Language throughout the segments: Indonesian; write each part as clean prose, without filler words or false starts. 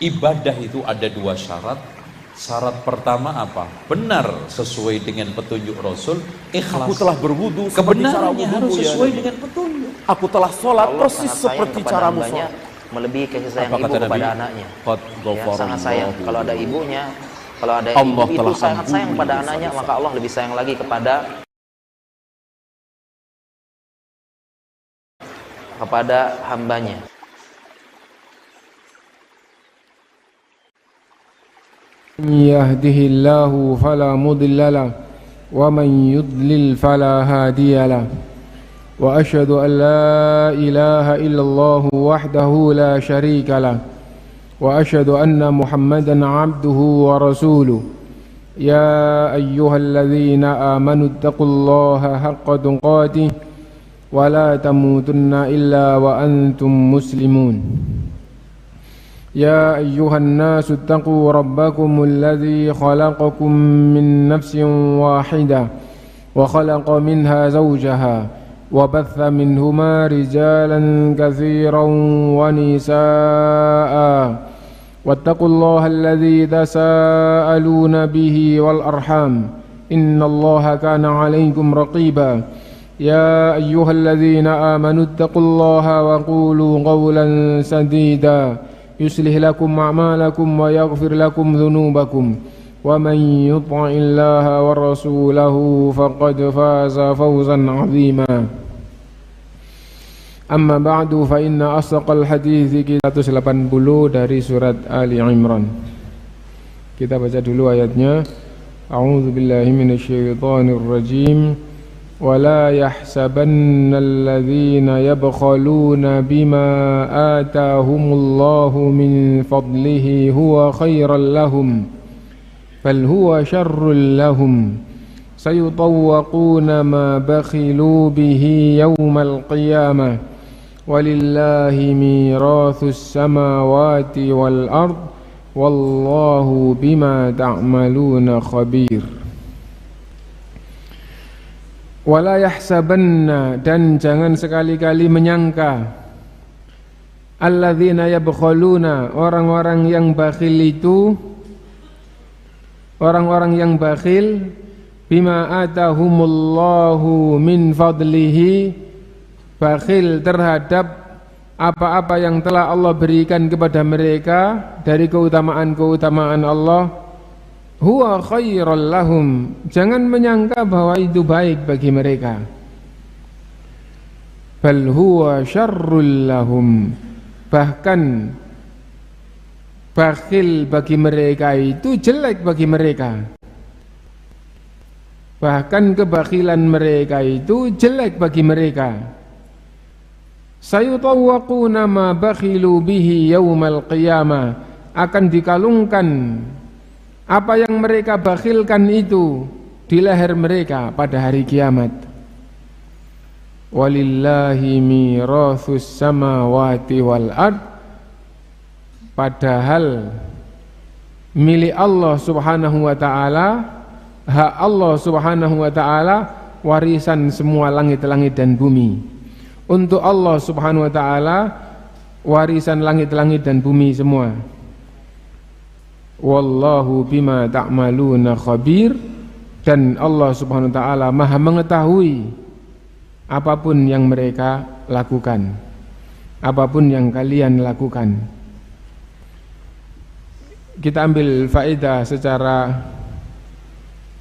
Ibadah itu ada dua syarat. Syarat pertama apa? Benar sesuai dengan petunjuk Rasul, ikhlas. Aku telah berwudu kebenarannya harus sesuai dengan petunjuk. Aku telah sholat persis seperti caramu sholat. Melebihi kasih sayang ibu kepada anaknya. Ya, sangat sayang. Kalau ada ibunya, kalau ada Allah ibu itu sangat sayang pada anaknya, maka Allah lebih sayang lagi kepada hambanya. Yahdihillahu fala mudilla lahu wa man yudlil fala hadiya lahu wa asyhadu an la ilaha illallah wahdahu la syarika lahu wa asyhadu anna Muhammadan abduhu wa rasuluh. Ya ayyuhalladzina amanu taqullaha haqqa tuqatih wa la tamutunna illa wa antum muslimun. يا أيها الناس اتقوا ربكم الذي خلقكم من نفس واحدة وخلق منها زوجها وبث منهما رجالا كثيرا ونساء واتقوا الله الذي تساءلون به والأرحام إن الله كان عليكم رقيبا يا أيها الذين آمنوا اتقوا الله وقولوا قولا سديدا يصلح لكم أعمالكم ويغفر لكم ذنوبكم ومن يطع الله ورسوله فقد فاز فوزا عظيما. أما بعد فإن أصدق الحديث 180 dari surat Ali Imran. Kita baca dulu ayatnya. A'udzu billahi minasyaitonir rajim. ولا يحسبن الذين يبخلون بما آتاهم الله من فضله هو خيرا لهم بل هو شر لهم سيطوقون ما بخلوا به يوم القيامة ولله ميراث السماوات والأرض والله بما تعملون خبير. Wala yahsabanna, dan jangan sekali-kali menyangka, alladzina yabkhuluna, orang-orang yang bakhil itu, orang-orang yang bakhil, bima atahumullahu min fadlihi, bakhil terhadap apa-apa yang telah Allah berikan kepada mereka dari keutamaan-keutamaan Allah. Huwa khairal lahum, jangan menyangka bahwa itu baik bagi mereka. Bal huwa syarrul lahum, bahkan bakhil bagi mereka itu jelek bagi mereka. Bahkan kebakhilan mereka itu jelek bagi mereka. Sayutawwaquna ma bakhilu bihi yaumal qiyamah, akan dikalungkan apa yang mereka bakhilkan itu di leher mereka pada hari kiamat. Walillahi mirathus samawati wal ard, padahal milik Allah subhanahu wa ta'ala, hak Allah subhanahu wa ta'ala, warisan semua langit-langit dan bumi. Untuk Allah subhanahu wa ta'ala warisan langit-langit dan bumi semua. Wallahu bima ta'maluna khabir, dan Allah subhanahu wa ta'ala maha mengetahui apapun yang mereka lakukan, apapun yang kalian lakukan. Kita ambil faedah secara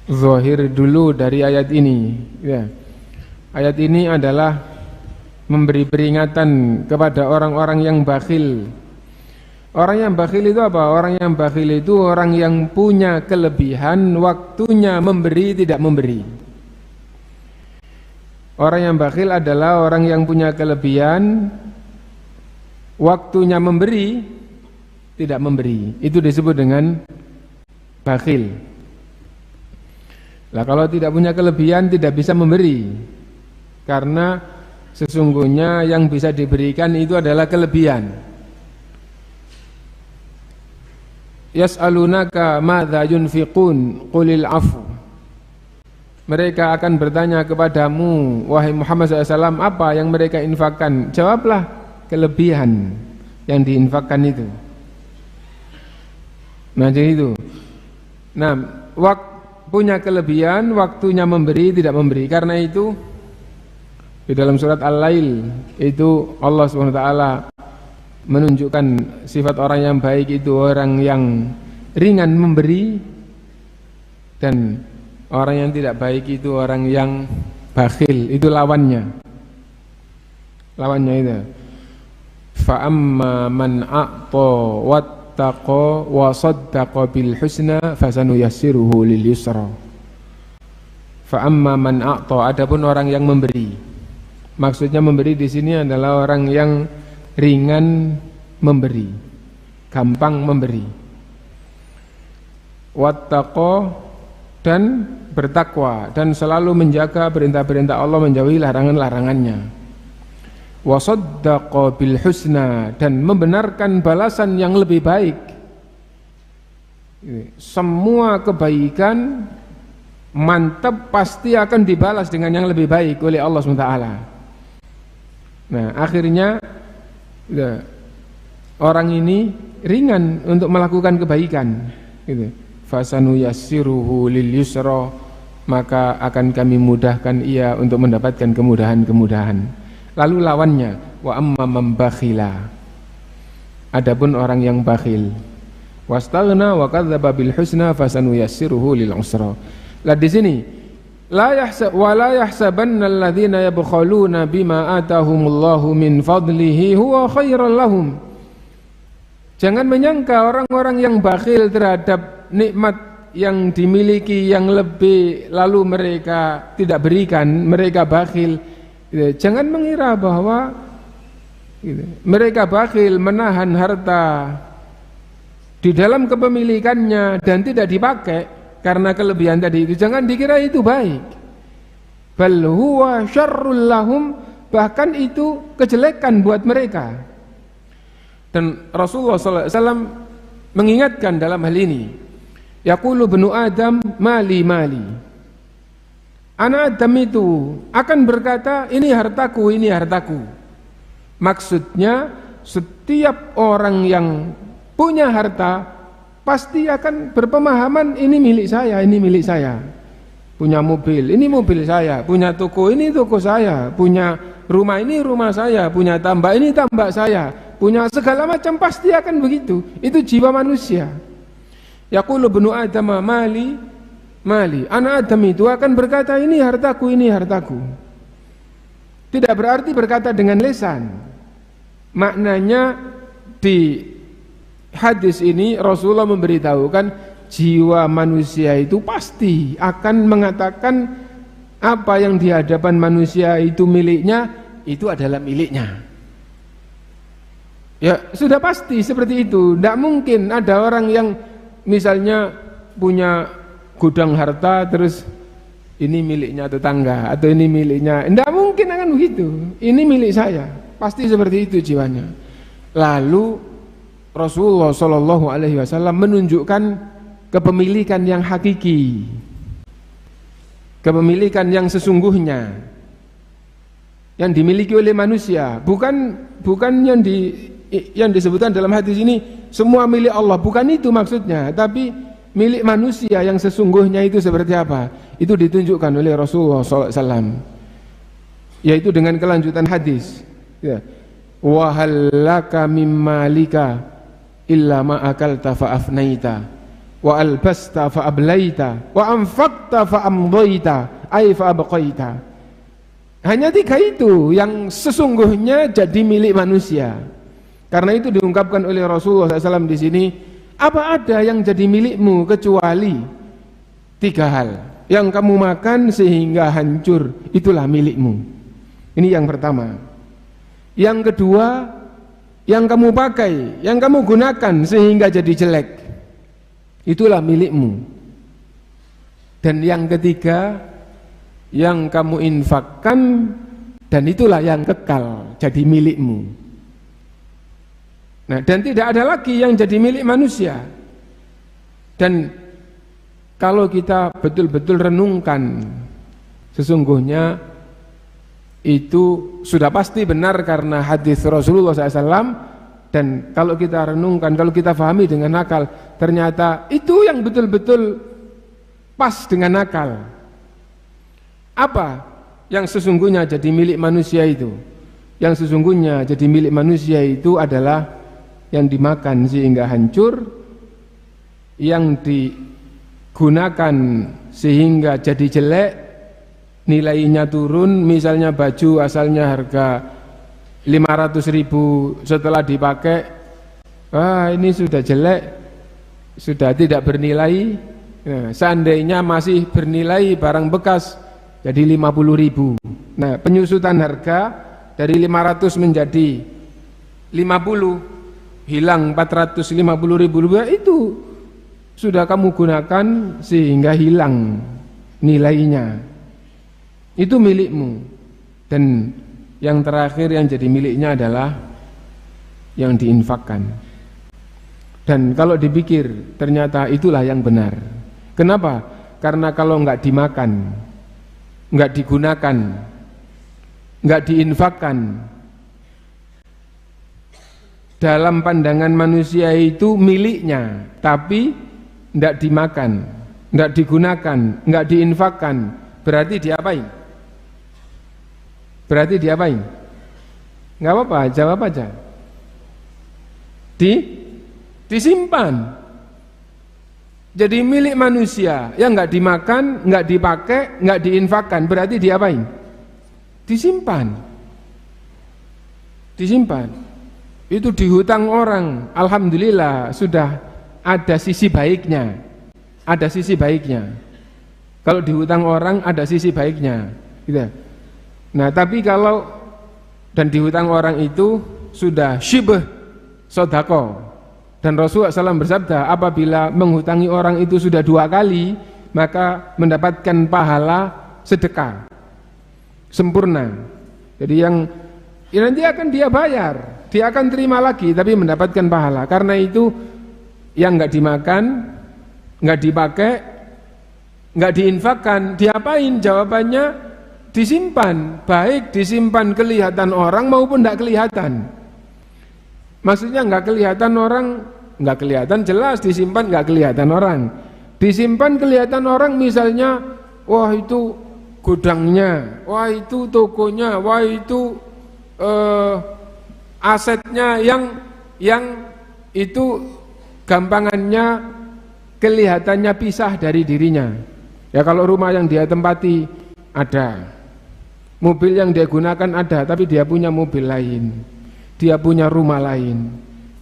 zahir dulu dari ayat ini ya. Ayat ini adalah memberi peringatan kepada orang-orang yang bakhil. Orang yang bakhil itu apa? Orang yang bakhil itu orang yang punya kelebihan, waktunya memberi tidak memberi. Orang yang bakhil adalah orang yang punya kelebihan, waktunya memberi tidak memberi. Itu disebut dengan bakhil. Lah kalau tidak punya kelebihan tidak bisa memberi, karena sesungguhnya yang bisa diberikan itu adalah kelebihan. Yas'alunaka madza yunfiqun qulil afu, mereka akan bertanya kepadamu wahai Muhammad SAW, apa yang mereka infakkan? Jawablah kelebihan yang diinfakkan itu. Nah, jadi itu. Nah, punya kelebihan, waktunya memberi, tidak memberi. Karena itu di dalam surat Al-Lail itu Allah SWT menunjukkan sifat orang yang baik itu orang yang ringan memberi, dan orang yang tidak baik itu orang yang bakhil. Itu lawannya itu. Fa amma man a'ta wattaqa wa saddaqa bil husna fasanuyassiruhu lil yusra. Fa amma man a'ta, adapun orang yang memberi. Maksudnya memberi di sini adalah orang yang ringan memberi, gampang memberi. Wattaqa, dan bertakwa dan selalu menjaga perintah-perintah Allah, menjauhi larangan-larangannya. Wasaddaqa bil husna, dan membenarkan balasan yang lebih baik. Semua kebaikan mantap pasti akan dibalas dengan yang lebih baik oleh Allah SWT. Nah, akhirnya orang ini ringan untuk melakukan kebaikan, gitu. Fasanuyassiruhu lil yusra, maka akan kami mudahkan ia untuk mendapatkan kemudahan-kemudahan. Lalu lawannya, wa amma man bakhila, adapun orang yang bakhil, wastaghna wa kadzdzaba bil husna fasanuyassiruhu lil usra. Lah di sini la yahsabanna alladhina yabkhaluna bima atahumullahu min fadlihi huwa khairan lahum. Jangan menyangka orang-orang yang bakhil terhadap nikmat yang dimiliki yang lebih lalu mereka tidak berikan, mereka bakhil. Jangan mengira bahwa mereka bakhil menahan harta di dalam kepemilikannya dan tidak dipakai karena kelebihan tadi itu. Jangan dikira itu baik. Bal huwa syarrul lahum, bahkan itu kejelekan buat mereka. Dan Rasulullah SAW mengingatkan dalam hal ini, yaqulu ibnu Adam mali mali. Anak Adam itu akan berkata, ini hartaku, ini hartaku. Maksudnya setiap orang yang punya harta pasti akan berpemahaman, ini milik saya, ini milik saya. Punya mobil, ini mobil saya. Punya toko, ini toko saya. Punya rumah, ini rumah saya. Punya tambak, ini tambak saya. Punya segala macam, pasti akan begitu. Itu jiwa manusia. Yaqulu ibnu Adam mali mali. Anak Adam itu akan berkata, ini hartaku, ini hartaku. Tidak berarti berkata dengan lisan. Maknanya di hadis ini Rasulullah memberitahukan jiwa manusia itu pasti akan mengatakan apa yang di hadapan manusia itu miliknya, itu adalah miliknya. Ya sudah pasti seperti itu. Tidak mungkin ada orang yang misalnya punya gudang harta terus ini miliknya tetangga atau ini miliknya. Tidak mungkin akan begitu. Ini milik saya. Pasti seperti itu jiwanya. Lalu Rasulullah SAW menunjukkan kepemilikan yang hakiki, kepemilikan yang sesungguhnya, yang dimiliki oleh manusia, bukan yang disebutkan dalam hadis ini semua milik Allah, bukan itu maksudnya, tapi milik manusia yang sesungguhnya itu seperti apa, itu ditunjukkan oleh Rasulullah SAW, yaitu dengan kelanjutan hadis, ya. Wa hallaka mimmalika illa ma akalta fa afnaita wa albasta fa ablaita wa anfaqta fa amdaita ay fa abqaita. Hanya tiga itu yang sesungguhnya jadi milik manusia. Karena itu diungkapkan oleh Rasulullah SAW di sini, apa ada yang jadi milikmu kecuali tiga hal. Yang kamu makan sehingga hancur, itulah milikmu. Ini yang pertama. Yang kedua, yang kamu pakai, yang kamu gunakan sehingga jadi jelek, itulah milikmu. Dan yang ketiga, yang kamu infakkan, dan itulah yang kekal jadi milikmu. Nah, dan tidak ada lagi yang jadi milik manusia. Dan kalau kita betul-betul renungkan, sesungguhnya itu sudah pasti benar karena hadis Rasulullah SAW Dan kalau kita renungkan, kalau kita pahami dengan akal, ternyata itu yang betul-betul pas dengan akal. Apa yang sesungguhnya jadi milik manusia itu? Yang sesungguhnya jadi milik manusia itu adalah yang dimakan sehingga hancur, yang digunakan sehingga jadi jelek, nilainya turun. Misalnya baju asalnya harga 500.000, setelah dipakai, ini sudah jelek, sudah tidak bernilai. Nah, seandainya masih bernilai barang bekas, jadi 50.000. Nah, penyusutan harga dari 500 menjadi 50, hilang 450.000 rupiah, itu sudah kamu gunakan sehingga hilang nilainya. Itu milikmu. Dan yang terakhir yang jadi miliknya adalah yang diinfakkan. Dan kalau dipikir, ternyata itulah yang benar. Kenapa? Karena kalau enggak dimakan, enggak digunakan, enggak diinfakkan, dalam pandangan manusia itu miliknya, tapi enggak dimakan, enggak digunakan, enggak diinfakkan, berarti diapain? Berarti diapain? Enggak apa-apa, jawab aja. Disimpan. Jadi milik manusia yang enggak dimakan, enggak dipakai, enggak diinfakkan, berarti diapain? Disimpan. Disimpan. Itu dihutang orang, alhamdulillah sudah ada sisi baiknya. Ada sisi baiknya. Kalau dihutang orang ada sisi baiknya, gitu. Nah, tapi kalau dan dihutang orang itu sudah syibh sodako. Dan Rasulullah SAW bersabda, apabila menghutangi orang itu sudah 2 kali, maka mendapatkan pahala sedekah sempurna. Jadi yang nanti akan dia bayar, dia akan terima lagi, tapi mendapatkan pahala. Karena itu yang enggak dimakan, enggak dipakai, enggak diinfakkan, diapain? Jawabannya disimpan. Baik disimpan kelihatan orang maupun enggak kelihatan. Maksudnya enggak kelihatan orang, enggak kelihatan jelas, disimpan enggak kelihatan orang. Disimpan kelihatan orang, misalnya wah itu gudangnya, wah itu tokonya, wah itu asetnya yang itu gampangannya kelihatannya pisah dari dirinya. Ya kalau rumah yang dia tempati ada, mobil yang dia gunakan ada, tapi dia punya mobil lain, dia punya rumah lain,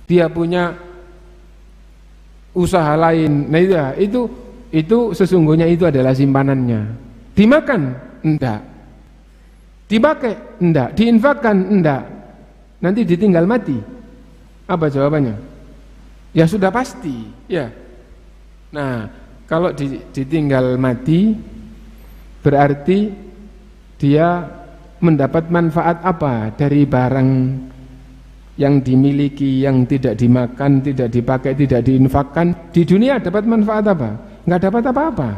dia punya usaha lain. Nah itu sesungguhnya itu adalah simpanannya. Dimakan? Enggak. Dipakai? Enggak. Diinfakkan? Enggak. Nanti ditinggal mati. Apa jawabannya? Ya sudah pasti, ya. Nah, kalau ditinggal mati berarti dia mendapat manfaat apa dari barang yang dimiliki, yang tidak dimakan, tidak dipakai, tidak diinfakkan? Di dunia dapat manfaat apa? Enggak dapat apa-apa.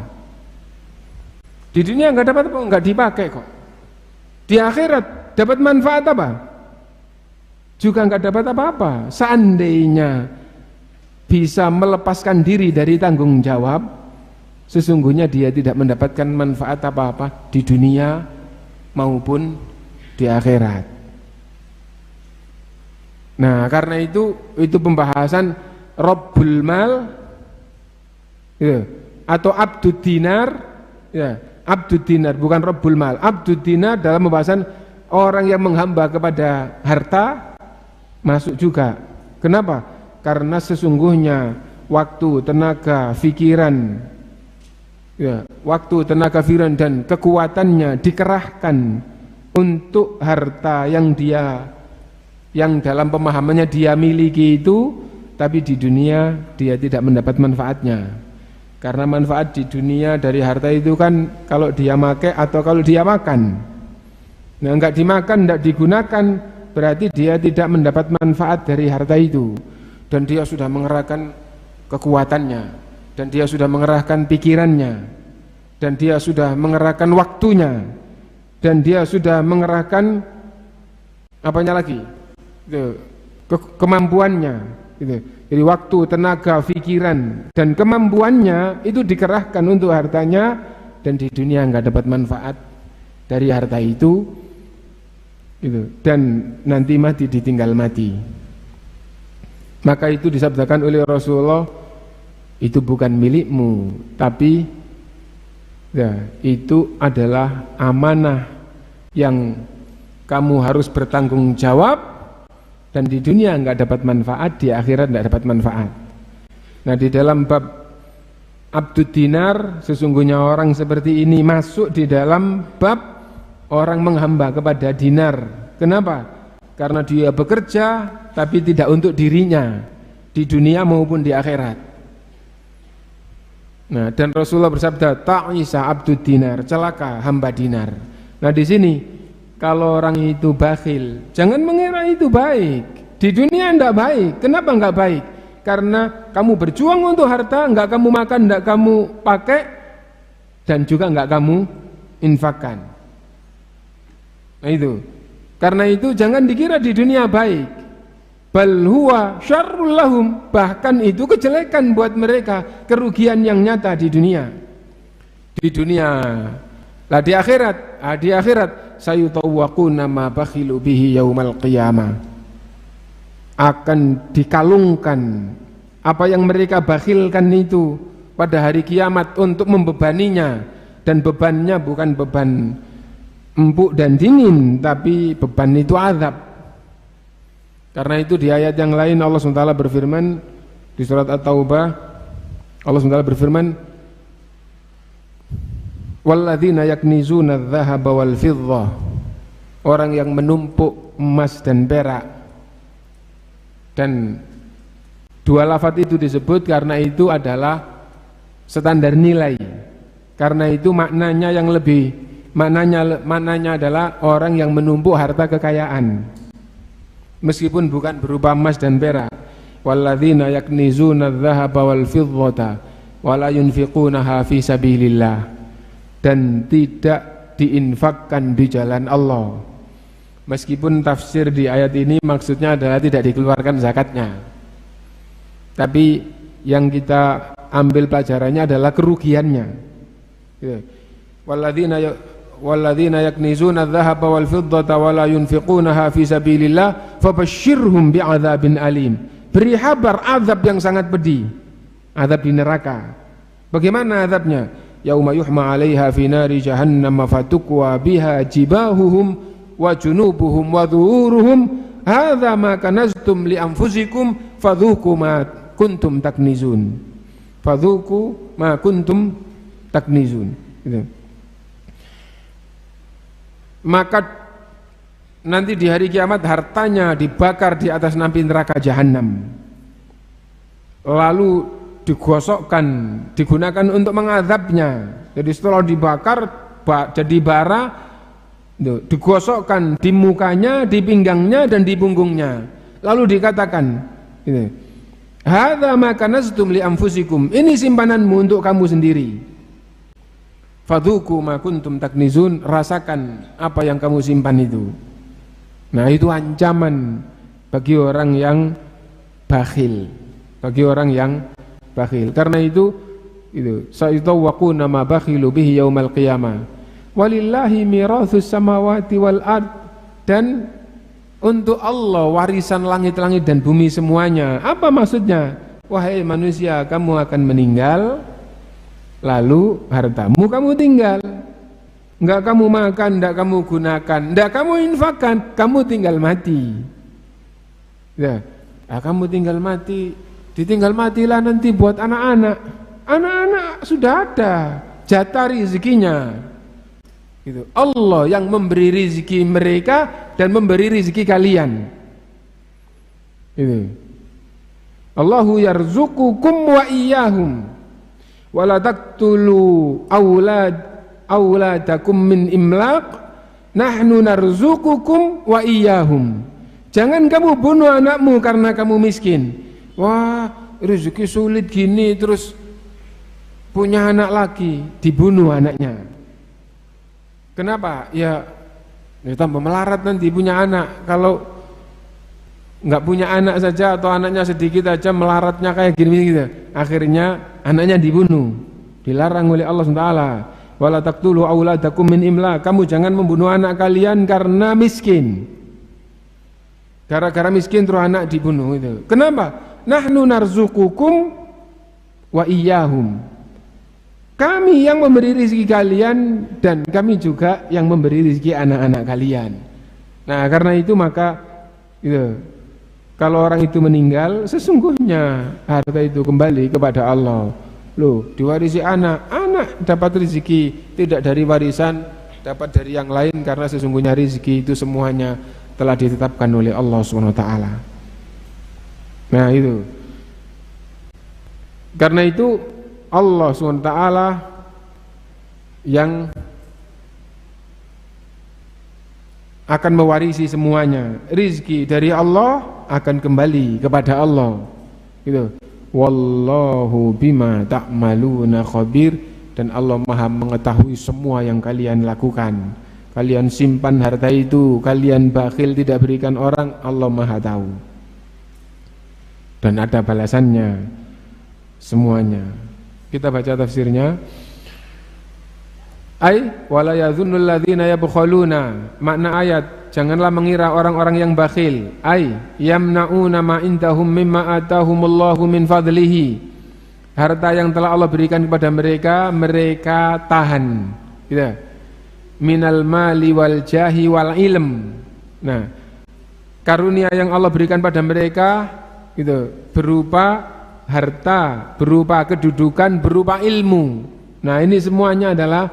Di dunia enggak dapat apa, enggak dipakai kok. Di akhirat dapat manfaat apa? Juga enggak dapat apa-apa. Seandainya bisa melepaskan diri dari tanggung jawab, sesungguhnya dia tidak mendapatkan manfaat apa-apa di dunia maupun di akhirat. Nah, karena itu pembahasan Rabbul Mal ya, atau Abdud Dinar ya, Abdud Dinar bukan Rabbul Mal. Abdud Dinar dalam pembahasan orang yang menghamba kepada harta masuk juga. Kenapa? Karena sesungguhnya waktu, tenaga, pikiran ya, waktu, tenaga, pikiran dan kekuatannya dikerahkan untuk harta yang dalam pemahamannya dia miliki itu, tapi di dunia dia tidak mendapat manfaatnya. Karena manfaat di dunia dari harta itu kan kalau dia makai atau kalau dia makan. Nah, enggak dimakan, enggak digunakan, berarti dia tidak mendapat manfaat dari harta itu. Dan dia sudah mengerahkan kekuatannya, dan dia sudah mengerahkan pikirannya, dan dia sudah mengerahkan waktunya, dan dia sudah mengerahkan apanya lagi? kemampuannya gitu. Jadi waktu, tenaga, pikiran dan kemampuannya itu dikerahkan untuk hartanya, dan di dunia nggak dapat manfaat dari harta itu gitu. Dan nanti mati, ditinggal mati. Maka itu disabdakan oleh Rasulullah, itu bukan milikmu, tapi ya, itu adalah amanah yang kamu harus bertanggung jawab, dan di dunia enggak dapat manfaat, di akhirat enggak dapat manfaat. Nah, di dalam bab abdud dinar, sesungguhnya orang seperti ini masuk di dalam bab orang menghamba kepada dinar. Kenapa? Karena dia bekerja tapi tidak untuk dirinya, di dunia maupun di akhirat. Nah, dan Rasulullah bersabda, ta'isa abdud dinar, celaka hamba dinar. Nah, di sini kalau orang itu bakhil, jangan mengira itu baik. Di dunia enggak baik. Kenapa enggak baik? Karena kamu berjuang untuk harta, enggak kamu makan, enggak kamu pakai, dan juga enggak kamu infakkan. Nah itu. Karena itu jangan dikira di dunia baik. Bal huwa syarrul lahum, bahkan itu kejelekan buat mereka, kerugian yang nyata di dunia. Di dunia. Lah di akhirat sayutawwaquna ma bakhilu bihi yaumal qiyamah, akan dikalungkan apa yang mereka bakhilkan itu pada hari kiamat untuk membebaninya, dan bebannya bukan beban empuk dan dingin, tapi beban itu azab. Karena itu di ayat yang lain Allah SWT berfirman di surat At-Taubah, Allah SWT berfirman, walladzina yaknizuna adh-dhahaba wal fiddah, orang yang menumpuk emas dan perak. Dan dua lafaz itu disebut karena itu adalah standar nilai. Karena itu maknanya yang lebih, maknanya adalah orang yang menumpuk harta kekayaan, meskipun bukan berupa emas dan perak. Walladzina yaknizuna adh-dhahaba wal fiddata wa la yunfiqunaha fi sabilillah, dan tidak diinfakkan di jalan Allah. Meskipun tafsir di ayat ini maksudnya adalah tidak dikeluarkan zakatnya, tapi yang kita ambil pelajarannya adalah kerugiannya. Walladzina yaknizuna adh-dhahaba wal fiddata wa la yunfiqunaha fi sabilillah fabashshirhum bi'adzabin alim. Beri kabar azab yang sangat pedih, azab di neraka. Bagaimana azabnya? Yauma yuhma 'alaiha fi nari jahannam fatukwa biha jibahuhum wa junubuhum wa dhuhuruhum hadza ma kanaztum li anfusikum fadhuku ma kuntum taknizun. Fadhuku ma kuntum taknizun. Gitu. Maka nanti di hari kiamat hartanya dibakar di atas api neraka jahanam, lalu digosokkan, digunakan untuk mengazabnya. Jadi setelah dibakar jadi bara, digosokkan di mukanya, di pinggangnya dan di punggungnya. Lalu dikatakan, hadza ma kanaztum li anfusikum, ini simpananmu untuk kamu sendiri. Fadhuku ma kuntum taknizun, rasakan apa yang kamu simpan itu. Nah, itu ancaman bagi orang yang bakhil, bagi orang yang bakhil. Karena itu sayutawwaquna ma bakhilu bihi yaumal qiyamah. Walillahi mirathus samawati wal ard, dan untuk Allah warisan langit-langit dan bumi semuanya. Apa maksudnya? Wahai manusia, kamu akan meninggal, lalu hartamu kamu tinggal. Enggak kamu makan, enggak kamu gunakan, enggak kamu infakkan, kamu tinggal mati. Ya, kamu tinggal mati, ditinggal matilah nanti buat anak-anak. Anak-anak sudah ada jatah rezekinya. Gitu. Allah yang memberi rezeki mereka dan memberi rezeki kalian. Gitu. Allahu yarzuqukum wa iyyahum wa la taqtulu auladakum min imlaq nahnu narzuqukum wa iyyahum. Jangan kamu bunuh anakmu karena kamu miskin. Wah, rezeki sulit gini terus punya anak lagi, dibunuh anaknya. Kenapa? Ya tambah melarat nanti punya anak. Kalau nggak punya anak saja atau anaknya sedikit aja melaratnya kayak gini gitu. Akhirnya anaknya dibunuh, dilarang oleh Allah SWT. Wala taqtulu auladakum min imlaq. Kamu jangan membunuh anak kalian karena miskin. Gara-gara miskin terus anak dibunuh itu. Kenapa? Nahnu narzuqukum wa iyyahum. Kami yang memberi rezeki kalian dan kami juga yang memberi rezeki anak-anak kalian. Nah, karena itu maka gitu, kalau orang itu meninggal, sesungguhnya harta itu kembali kepada Allah. Loh, diwarisi anak, anak dapat rezeki tidak dari warisan, dapat dari yang lain, karena sesungguhnya rezeki itu semuanya telah ditetapkan oleh Allah SWT. Nah itu, karena itu Allah SWT yang akan mewarisi semuanya. Rizki dari Allah akan kembali kepada Allah. Gitu. Wallahu bima ta'maluna khabir. Dan Allah Maha mengetahui semua yang kalian lakukan. Kalian simpan harta itu, kalian bakhil tidak berikan orang, Allah Maha tahu. Dan ada balasannya semuanya. Kita baca tafsirnya. Wala yadhunnul ladzina yabkhaluna. Makna ayat, janganlah mengira orang-orang yang bakhil. Yamna'una ma indahum mimma atahumullahu min fadlihi. Harta yang telah Allah berikan kepada mereka, mereka tahan. Gitu. Minal mali wal jahi wal ilm. Nah, karunia yang Allah berikan pada mereka itu berupa harta, berupa kedudukan, berupa ilmu. Nah, ini semuanya adalah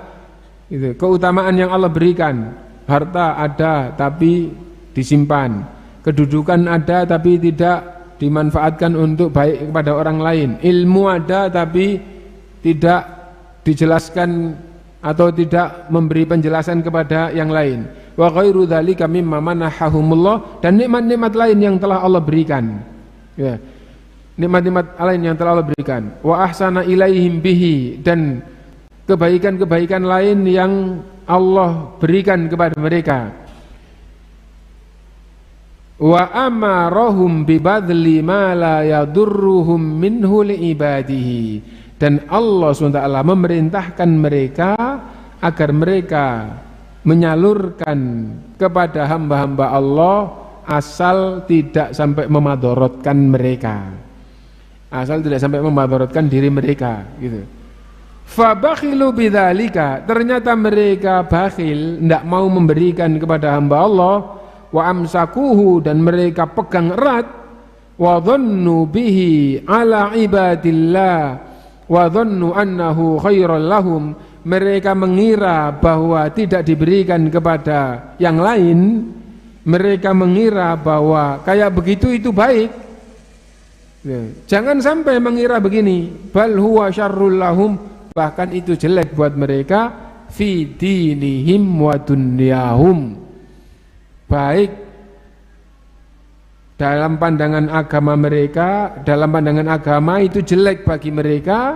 itu keutamaan yang Allah berikan. Harta ada tapi disimpan, kedudukan ada tapi tidak dimanfaatkan untuk baik kepada orang lain, ilmu ada tapi tidak dijelaskan atau tidak memberi penjelasan kepada yang lain. Wa ghairu dzalika mimma manahahumullah, dan nikmat-nikmat lain yang telah Allah berikan. Ya. Nikmat-nikmat lain yang telah Allah berikan. Wa ahsana ilaihim bihi, dan kebaikan-kebaikan lain yang Allah berikan kepada mereka. Wa amarahum bibadli ma la yadurruhum minhu liibadihi, dan Allah SWT memerintahkan mereka agar mereka menyalurkan kepada hamba-hamba Allah asal tidak sampai memadorotkan mereka, asal tidak sampai memadorotkan diri mereka gitu. Fabakhilu bidzalika, ternyata mereka bakhil, tidak mau memberikan kepada hamba Allah. Wa amsakuhu, dan mereka pegang erat. Wa dhannu bihi ala ibadillah wa dhannu annahu khairal lahum, mereka mengira bahwa tidak diberikan kepada yang lain, mereka mengira bahwa kayak begitu itu baik. Jangan sampai mengira begini, bal huwa syarrul lahum, bahkan itu jelek buat mereka, fi dinihim wa dunyahum, baik dalam pandangan agama mereka, dalam pandangan agama itu jelek bagi mereka,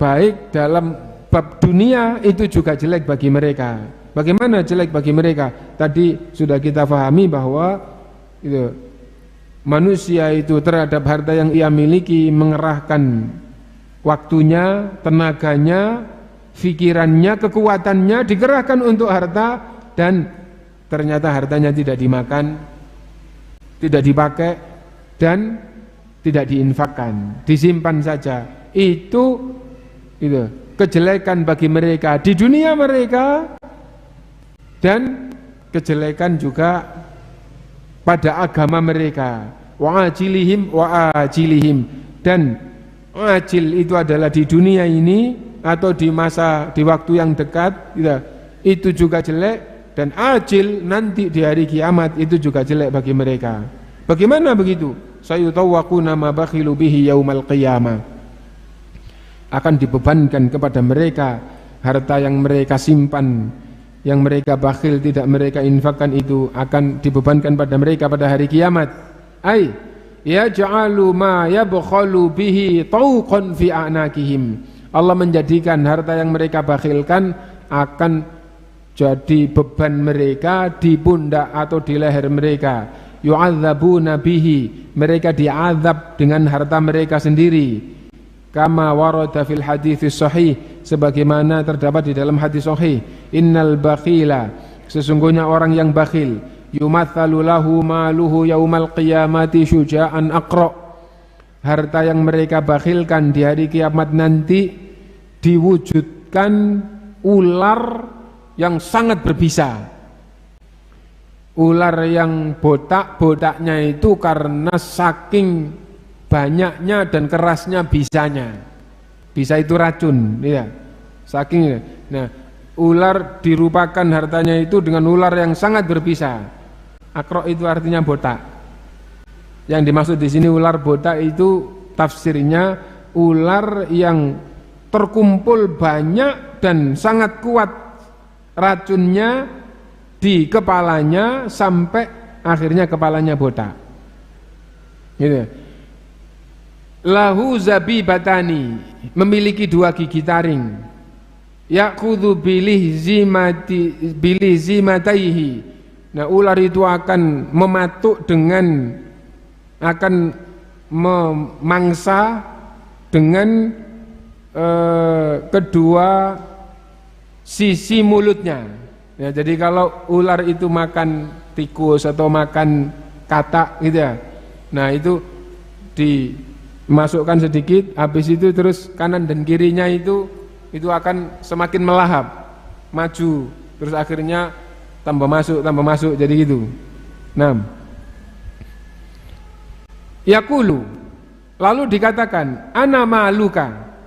baik dalam bab dunia itu juga jelek bagi mereka. Bagaimana jelek bagi mereka? Tadi sudah kita pahami bahwa itu, manusia itu terhadap harta yang ia miliki mengerahkan waktunya, tenaganya, pikirannya, kekuatannya dikerahkan untuk harta, dan ternyata hartanya tidak dimakan, tidak dipakai, dan tidak diinfakkan, disimpan saja. Itu kejelekan bagi mereka di dunia mereka, dan kejelekan juga pada agama mereka. Wa ajilihim wa ajilihim, dan ajil itu adalah di dunia ini atau di masa, di waktu yang dekat, itu juga jelek. Dan ajil nanti di hari kiamat itu juga jelek bagi mereka. Bagaimana begitu? Sayutawwaquna ma bakhilu bihi yaumal qiyamah, akan dibebankan kepada mereka harta yang mereka simpan, yang mereka bakhil tidak mereka infakkan, itu akan dibebankan pada mereka pada hari kiamat. Yaj'alu ma yabkhalu bihi tawqan fi a'naqihim, Allah menjadikan harta yang mereka bakhilkan akan jadi beban mereka di pundak atau di leher mereka. yu'adzabuna bihi, mereka diazab dengan harta mereka sendiri. Kama warada fil hadits sahih, sebagaimana terdapat di dalam hadis sahih, innal bakhila, sesungguhnya orang yang bakhil, yumatsalu lahu maluhu yaumal qiyamati syuja'an aqra, harta yang mereka bakhilkan di hari kiamat nanti diwujudkan ular yang sangat berbisa. Ular yang botak-botaknya itu karena saking banyaknya dan kerasnya bisanya. Bisa itu racun, ya. Saking. Nah, ular dirupakan hartanya itu dengan ular yang sangat berbisa. Akro itu artinya botak. Yang dimaksud di sini ular botak itu tafsirnya ular yang terkumpul banyak dan sangat kuat racunnya di kepalanya sampai akhirnya kepalanya botak. Gitu. Lahu zabibatani, memiliki 2 gigi taring. Ya'khudhu bilih zimataihi. Nah, ular itu akan mematuk dengan, akan memangsa dengan kedua sisi mulutnya. Ya, jadi kalau ular itu makan tikus atau makan katak gitu ya, nah itu dimasukkan sedikit, habis itu terus kanan dan kirinya itu akan semakin melahap, maju, terus akhirnya tambah masuk, jadi gitu. Nah, yaqulu, lalu dikatakan, ana maluka,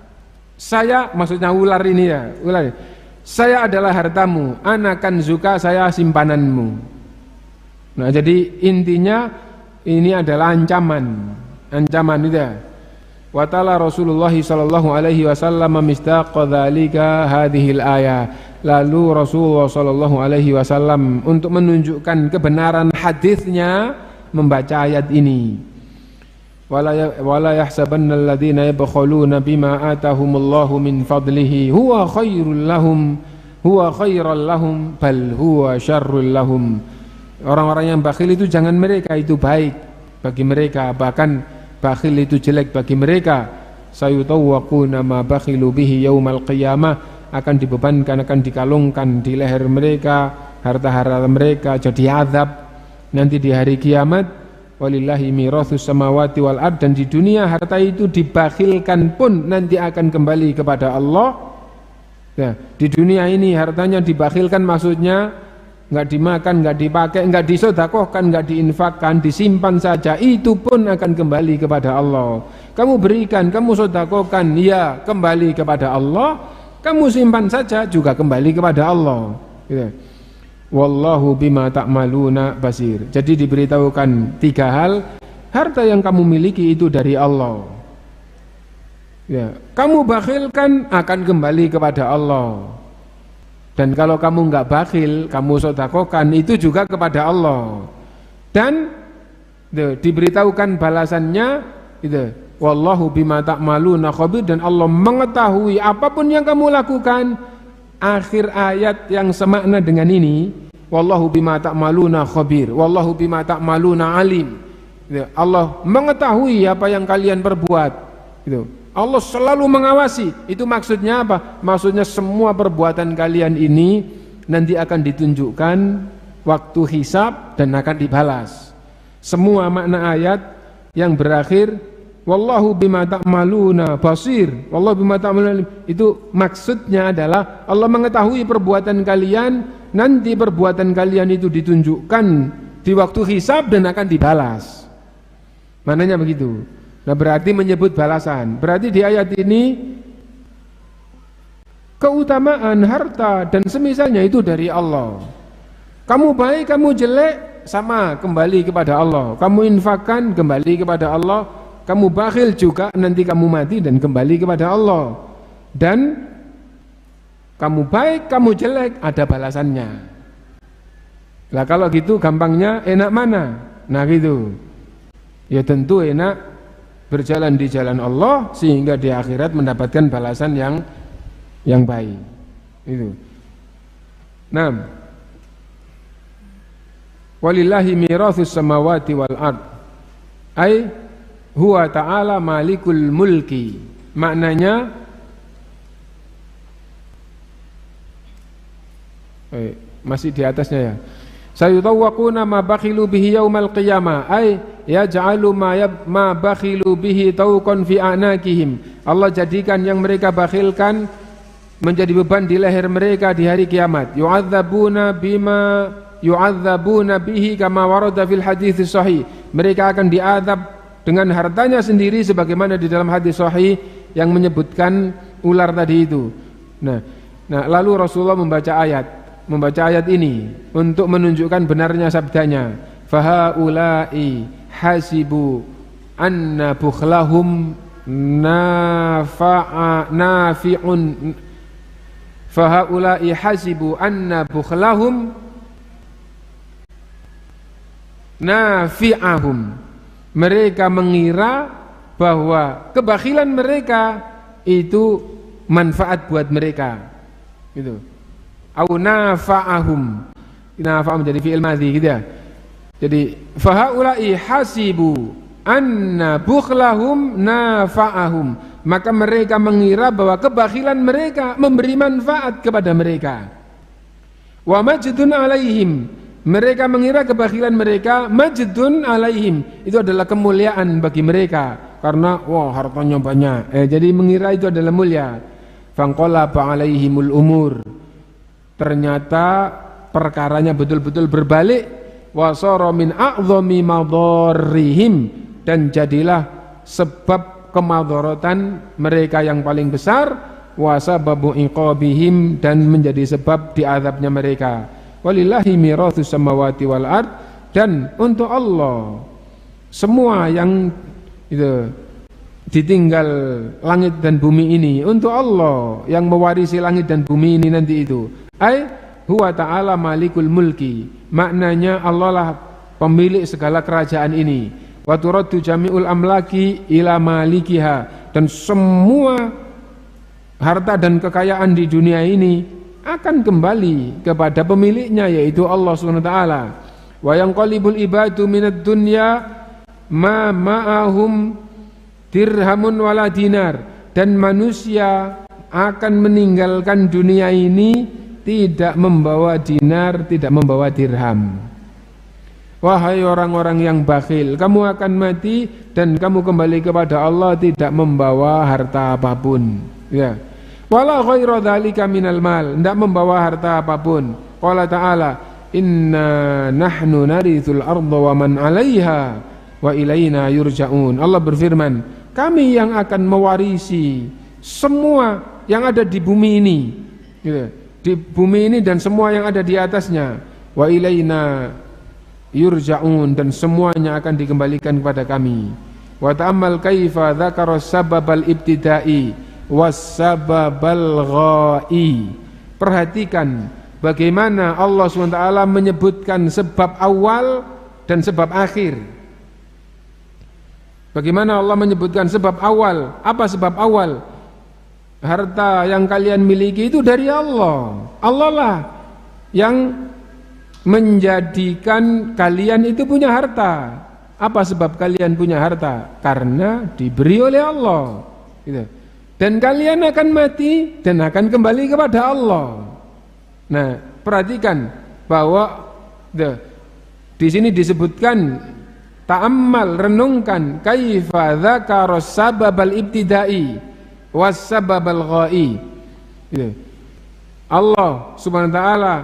saya, maksudnya ular ini ya, ular, saya adalah hartamu, ana kanzuka, saya simpananmu. Nah, jadi intinya ini adalah ancaman itu ya. Wa ta'ala Rasulullah sallallahu alaihi wasallam mistaqqa dzalika hadhil ayah. Lalu Rasulullah sallallahu alaihi wasallam untuk menunjukkan kebenaran hadisnya membaca ayat ini. Wala yahsabanna alladziina yabkhuluna bima atahumullahu min fadlihi huwa khairul lahum bal huwa syarrul lahum. Orang-orang yang bakhil itu jangan mereka itu baik bagi mereka, bahkan bakhil itu jelek bagi mereka. Sayutawwaquna ma bakhilu bihi yaumal qiyamah, akan dibebankan, akan dikalungkan di leher mereka harta-harta mereka jadi azab nanti di hari kiamat. Walillahi mirathus samawati wal ard, dan di dunia harta itu dibakhilkan pun nanti akan kembali kepada Allah. Ya, di dunia ini hartanya dibakhilkan, maksudnya nggak dimakan, nggak dipakai, nggak disedekahkan, nggak diinfakkan, disimpan saja, itu pun akan kembali kepada Allah. Kamu berikan, kamu sedekahkan, ya kembali kepada Allah. Kamu simpan saja juga kembali kepada Allah. Gitu. Wallahu bima ta'maluna basir. Jadi diberitahukan 3 hal, harta yang kamu miliki itu dari Allah. Ya, kamu bakhilkan akan kembali kepada Allah. Dan kalau kamu enggak bakhil, kamu sedekahkan, itu juga kepada Allah. Dan diberitahukan balasannya itu, wallahu bima ta'maluna khabir, dan Allah mengetahui apapun yang kamu lakukan. Akhir ayat yang semakna dengan ini, wallahu bima ta'maluna khabir, wallahu bima ta'maluna alim. Allah mengetahui apa yang kalian perbuat. Allah selalu mengawasi. Itu maksudnya apa? Maksudnya semua perbuatan kalian ini nanti akan ditunjukkan waktu hisab dan akan dibalas. Semua makna ayat yang berakhir wallahu bima ta'maluna basir, wallahu bima ta'maluna, itu maksudnya adalah Allah mengetahui perbuatan kalian, nanti perbuatan kalian itu ditunjukkan di waktu hisab dan akan dibalas. Maknanya begitu. Nah, berarti menyebut balasan. Berarti di ayat ini keutamaan harta dan semisalnya itu dari Allah. Kamu baik, kamu jelek, sama kembali kepada Allah. Kamu infakkan, kembali kepada Allah. Kamu bakhil juga, nanti kamu mati dan kembali kepada Allah. Dan kamu baik, kamu jelek, ada balasannya. Lah kalau gitu gampangnya enak mana? Nah gitu. Ya tentu enak berjalan di jalan Allah sehingga di akhirat mendapatkan balasan yang baik. Itu. Nah, Walillahi mirathus samawati wal ard. Ai huwa ta'ala malikul mulki. Maknanya masih di atasnya ya. Sayutawwaquna ma bakhilu bihi yaumal qiyamah ay yaj'alu ma bakhilu bihi tawqan fi anakihim. Allah jadikan yang mereka bakhilkan menjadi beban di leher mereka di hari kiamat. Yu'adzabuna bihi kama warada fil hadits sahih. Mereka akan diazab dengan hartanya sendiri sebagaimana di dalam hadis sahih yang menyebutkan ular tadi itu. Nah, lalu Rasulullah membaca ayat ini untuk menunjukkan benarnya sabdanya, fahaulai hasibu anna bukhlahum nafi'un, fahaulai hasibu anna bukhlahum nafi'ahum. Mereka mengira bahwa kebakhilan mereka itu manfaat buat mereka, gitu. Au nafa'ahum, nafa' menjadi fi'il madhi gitu ya. Jadi fahaulai hasibu anna bukhlahum nafa'ahum, maka mereka mengira bahwa kebakhilan mereka memberi manfaat kepada mereka. Wa majdun alaihim, mereka mengira kebakhilan mereka majdun alaihim, itu adalah kemuliaan bagi mereka karena wah hartanya banyak. Jadi mengira itu adalah mulia. Fanqalaba alaihimul umur, ternyata perkaranya betul-betul berbalik. Wasara min a'dhami madarrihim, dan jadilah sebab kemadharatan mereka yang paling besar. Wasababu iqabihim, dan menjadi sebab diazabnya mereka. Walillahi mirathus samawati wal ard, dan untuk Allah semua yang itu ditinggal langit dan bumi ini, untuk Allah yang mewarisi langit dan bumi ini nanti itu. Ai huwa ta'ala malikul mulki, maknanya Allah lah pemilik segala kerajaan ini. Wa turaddu jami'ul amlaki ila malikiha, dan semua harta dan kekayaan di dunia ini akan kembali kepada pemiliknya, yaitu Allah SWT. Wa yanqalibul ibadu minad dunya ma ma'ahum dirhamun wala dinar, dan manusia akan meninggalkan dunia ini tidak membawa dinar, tidak membawa dirham. Wahai orang-orang yang bakhil, kamu akan mati dan kamu kembali kepada Allah tidak membawa harta apapun, ya. Wala ghaira dzalika minal mal, tidak membawa harta apapun. Qala ta'ala, inna nahnu narithul arda wa man 'alaiha wa ilaina yurja'un. Allah berfirman, kami yang akan mewarisi semua yang ada di bumi ini, gitu. Di bumi ini dan semua yang ada di atasnya. Wa ilaina yurja'un, dan semuanya akan dikembalikan kepada kami. Wa ta'ammal kaifa dzakara sababal ibtida'i was-sababal ghai. Perhatikan bagaimana Allah SWT menyebutkan sebab awal dan sebab akhir. Bagaimana Allah menyebutkan sebab awal? Apa sebab awal? Harta yang kalian miliki itu dari Allah. Allah lah yang menjadikan kalian itu punya harta. Apa sebab kalian punya harta? Karena diberi oleh Allah, gitu. Dan kalian akan mati dan akan kembali kepada Allah. Nah, perhatikan bahwa di sini disebutkan ta'ammal, renungkan kaifa dzakara sababal ibtida'i was sababal ghai. Allah Subhanahu wa taala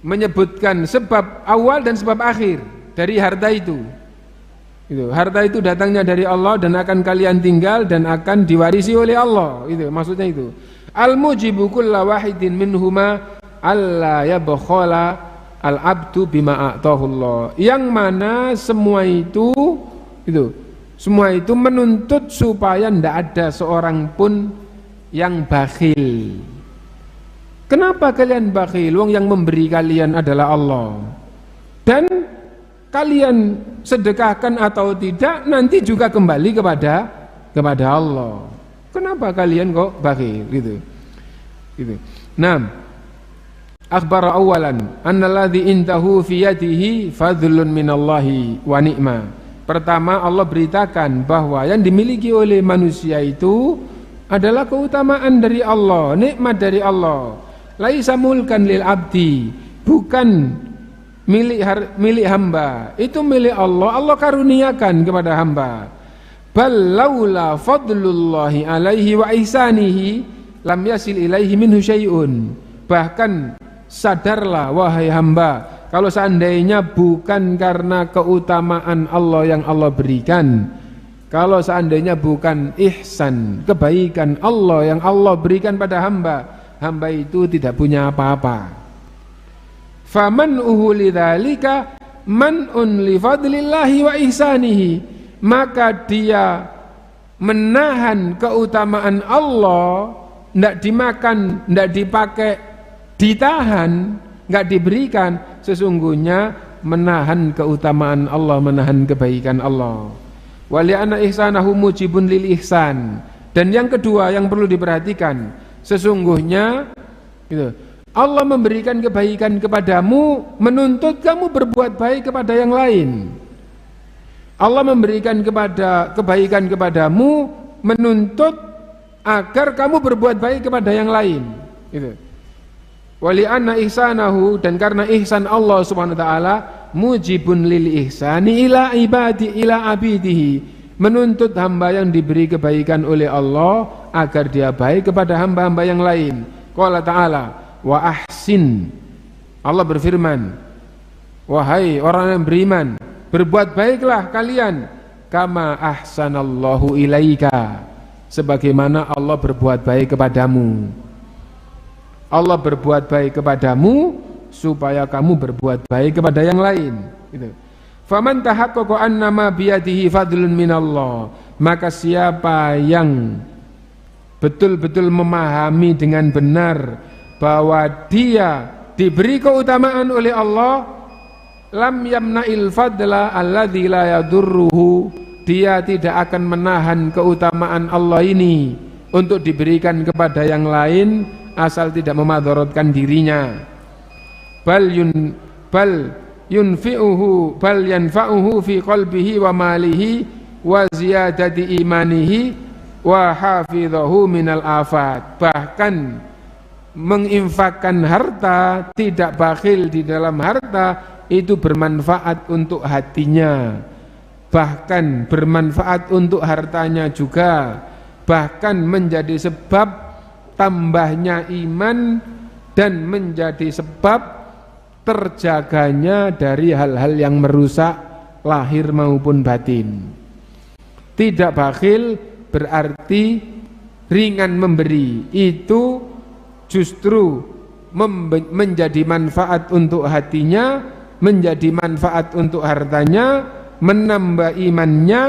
menyebutkan sebab awal dan sebab akhir dari harta itu. Harta itu datangnya dari Allah dan akan kalian tinggal dan akan diwarisi oleh Allah. Itu maksudnya itu. Al-mujibu kulla wahidin minhuma alla yabkhala al-abdu bima a'tahullah. Yang mana semua itu menuntut supaya tidak ada seorang pun yang bakhil. Kenapa kalian bakhil? Wong yang memberi kalian adalah Allah. Dan kalian sedekahkan atau tidak nanti juga kembali kepada Allah. Kenapa kalian kok bakhil gitu. Nah, akhbara awalan annalladzi intahu fi yadihi fadlun minallahi wa ni'ma. Pertama, Allah beritakan bahwa yang dimiliki oleh manusia itu adalah keutamaan dari Allah, nikmat dari Allah. Laisa mulkan lil abdi, bukan milik hamba, itu milik Allah. Allah karuniakan kepada hamba. Bal laula fadlullahi alaihi wa ihsanihi lam yasil ilaihi minhu syai'un. Bahkan sadarlah wahai hamba, kalau seandainya bukan karena keutamaan Allah yang Allah berikan, kalau seandainya bukan ihsan, kebaikan Allah yang Allah berikan pada hamba, hamba itu tidak punya apa-apa. Faman'uhu lidzalika man'un li fadlillahi wa ihsanihi, maka dia menahan keutamaan Allah, tidak dimakan, tidak dipakai, ditahan, nggak diberikan, sesungguhnya menahan keutamaan Allah, menahan kebaikan Allah. Wali anna ihsanahu mujibun lil ihsan. Dan yang kedua yang perlu diperhatikan, sesungguhnya gitu, Allah memberikan kebaikan kepadamu, menuntut kamu berbuat baik kepada yang lain. Allah memberikan kebaikan kepadamu, menuntut agar kamu berbuat baik kepada yang lain. Gitu. Wali anna ihsanahu, dan karena ihsan Allah subhanahu wa ta'ala mujibun lil ihsani ila abidihi, menuntut hamba yang diberi kebaikan oleh Allah agar dia baik kepada hamba-hamba yang lain. Qala ta'ala wa ahsin, Allah berfirman, wahai orang yang beriman, berbuat baiklah kalian kama ahsanallahu ilaika, sebagaimana Allah berbuat baik kepadamu. Allah berbuat baik kepadamu supaya kamu berbuat baik kepada yang lain. Gitu. Faman tahaqqaqa annama biyadihi fadlun minallah, maka siapa yang betul-betul memahami dengan benar bahwa dia diberi keutamaan oleh Allah, lam yamna'il fadla alladzi la yadurruhu, dia tidak akan menahan keutamaan Allah ini untuk diberikan kepada yang lain asal tidak memadharatkan dirinya. Bal yanfa'uhu fi qalbihi wa malihi wa ziyadati imanihi wa hafidhahu minal afat. Bahkan menginfakkan harta, tidak bakhil di dalam harta, itu bermanfaat untuk hatinya, bahkan bermanfaat untuk hartanya juga, bahkan menjadi sebab tambahnya iman dan menjadi sebab terjaganya dari hal-hal yang merusak lahir maupun batin. Tidak bakhil berarti ringan memberi, itu justru menjadi manfaat untuk hatinya, menjadi manfaat untuk hartanya, menambah imannya,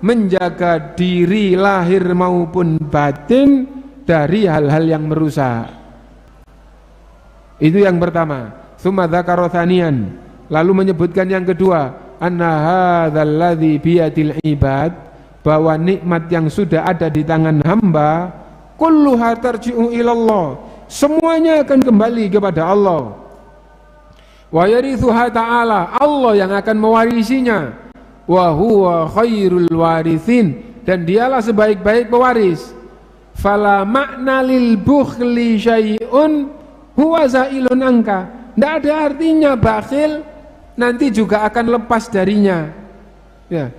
menjaga diri lahir maupun batin dari hal-hal yang merusak. Itu yang pertama. Tsumma dzakara tsaniyan, lalu menyebutkan yang kedua, anna hadzal ladzi biyadil ibad, bahwa nikmat yang sudah ada di tangan hamba, kulluha tarji'u ilallah, semuanya akan kembali kepada Allah. Wa yarithuha ta'ala, Allah yang akan mewarisinya. Wa huwa khairul warithin, dan dialah sebaik-baik pewaris. Fala makna lil bukhli syai'un huwa zailun angka, tidak ada artinya bakhil nanti juga akan lepas darinya. Ya,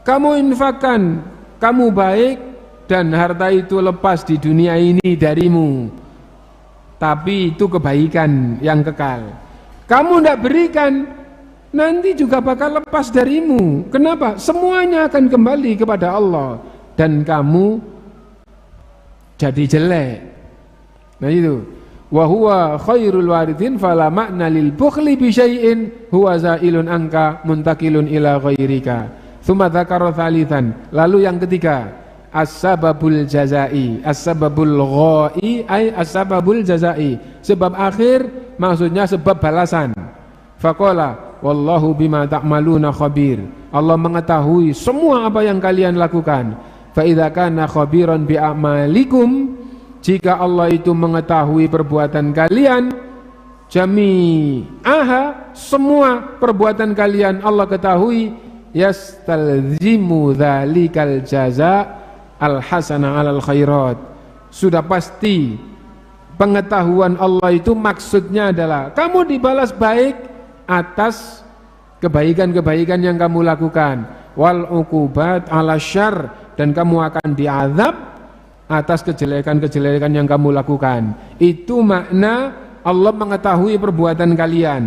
kamu infakkan, kamu baik, dan harta itu lepas di dunia ini darimu, tapi itu kebaikan yang kekal. Kamu tidak berikan, nanti juga bakal lepas darimu. Kenapa? Semuanya akan kembali kepada Allah, dan kamu jadi jelek. Nah itu, wa huwa khairul warithin fala makna lil bukhli bi syai'in huwa zailun anka muntakilun ila ghairika. Tsumma dzakara tsalitsan, lalu yang ketiga, as-sababul jazai, as-sababul ghai ay as-sababul jazai, sebab akhir maksudnya sebab balasan. Faqala wallahu bima ta'maluna khabir, Allah mengetahui semua apa yang kalian lakukan. Fa idza kana khabiran bi a'malikum, jika Allah itu mengetahui perbuatan kalian, jami'aha, semua perbuatan kalian Allah ketahui, yastalzimu dzalikal jaza al hasana alal khairat. Sudah pasti pengetahuan Allah itu maksudnya adalah kamu dibalas baik atas kebaikan-kebaikan yang kamu lakukan, wal uqubat ala syarr, dan kamu akan diazab atas kejelekan-kejelekan yang kamu lakukan. Itu makna Allah mengetahui perbuatan kalian.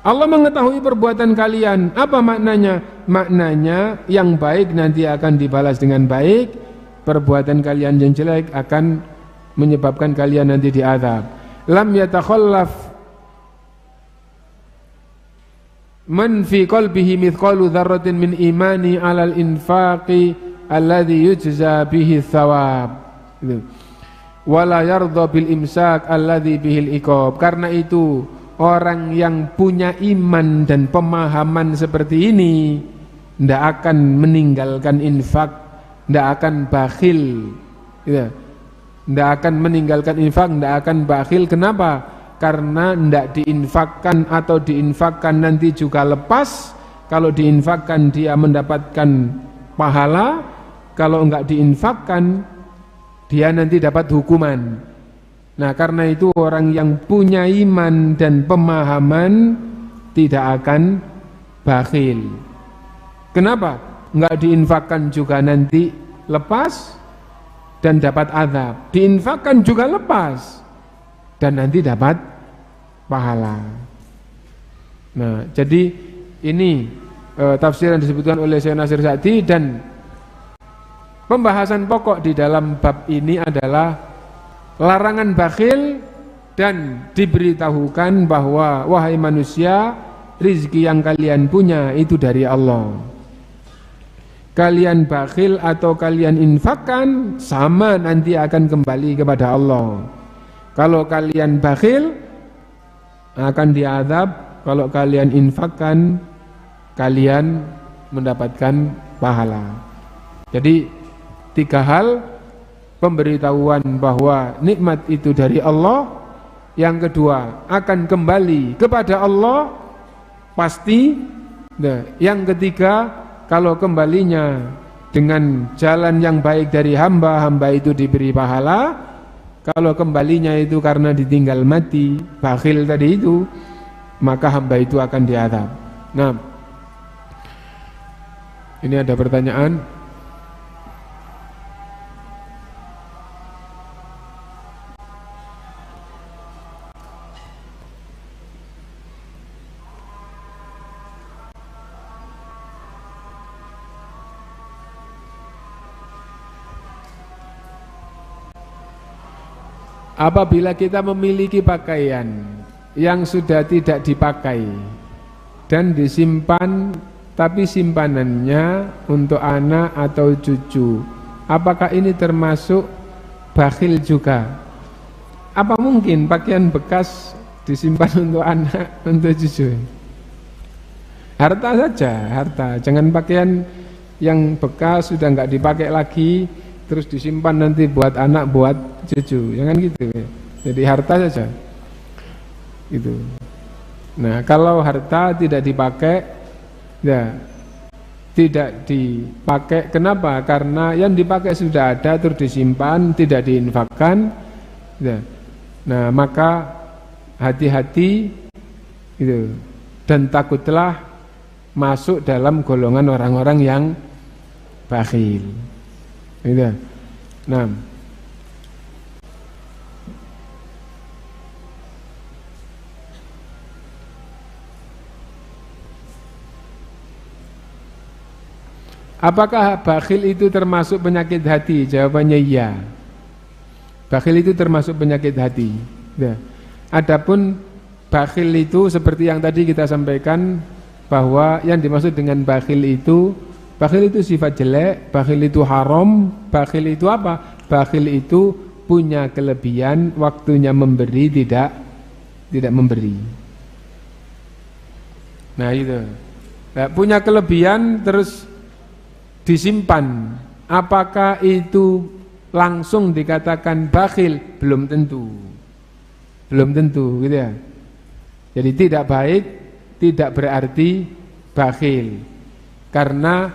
Allah mengetahui perbuatan kalian. Apa maknanya? Maknanya yang baik nanti akan dibalas dengan baik, perbuatan kalian yang jelek akan menyebabkan kalian nanti diazab. Lam yatakhallaf man fi qalbihi mithqalu dzarratin min imani 'alal infaqi alladhi yujza bihi thawab. Wala yardha bil imsak alladhi bihil iqab. Karena itu orang yang punya iman dan pemahaman seperti ini tidak akan meninggalkan infak, tidak akan bakhil, ya. Tidak akan meninggalkan infak, tidak akan bakhil. Kenapa? Karena tidak diinfakkan atau diinfakkan nanti juga lepas. Kalau diinfakkan dia mendapatkan pahala, kalau enggak diinfakkan dia nanti dapat hukuman. Nah, karena itu orang yang punya iman dan pemahaman tidak akan bakhil. Kenapa? Enggak diinfakkan juga nanti lepas dan dapat azab. Diinfakkan juga lepas dan nanti dapat pahala. Nah, jadi ini tafsir yang disebutkan oleh Syekh Nasir Sa'di, dan pembahasan pokok di dalam bab ini adalah larangan bakhil dan diberitahukan bahwa wahai manusia, rizki yang kalian punya itu dari Allah. Kalian bakhil atau kalian infakkan sama nanti akan kembali kepada Allah. Kalau kalian bakhil akan diazab, kalau kalian infakkan kalian mendapatkan pahala. Jadi 3 hal: pemberitahuan bahwa nikmat itu dari Allah, yang kedua akan kembali kepada Allah pasti, nah, yang ketiga kalau kembalinya dengan jalan yang baik dari hamba, hamba itu diberi pahala. Kalau kembalinya itu karena ditinggal mati, bakhil tadi itu, maka hamba itu akan diazab. Nah, ini ada pertanyaan. Apabila kita memiliki pakaian yang sudah tidak dipakai dan disimpan, tapi simpanannya untuk anak atau cucu, apakah ini termasuk bakhil juga? Apa mungkin pakaian bekas disimpan untuk anak, untuk cucu? Harta saja, harta. Jangan pakaian yang bekas sudah nggak dipakai lagi terus disimpan nanti buat anak, buat cucu, jangan gitu. Jadi harta saja. Gitu. Nah, kalau harta tidak dipakai, ya tidak dipakai. Kenapa? Karena yang dipakai sudah ada terus disimpan, tidak diinfakkan. Ya. Nah, maka hati-hati gitu. Dan takutlah masuk dalam golongan orang-orang yang bakhil. Gitu. Nah, apakah bakhil itu termasuk penyakit hati? Jawabannya iya. Bakhil itu termasuk penyakit hati. Nah, adapun bakhil itu seperti yang tadi kita sampaikan, bahwa yang dimaksud dengan bakhil itu sifat jelek, bakhil itu haram, bakhil itu apa? Bakhil itu punya kelebihan, waktunya memberi tidak memberi. Nah itu, nah, punya kelebihan terus disimpan. Apakah itu langsung dikatakan bakhil? Belum tentu. Belum tentu gitu ya. Jadi tidak baik tidak berarti bakhil. Karena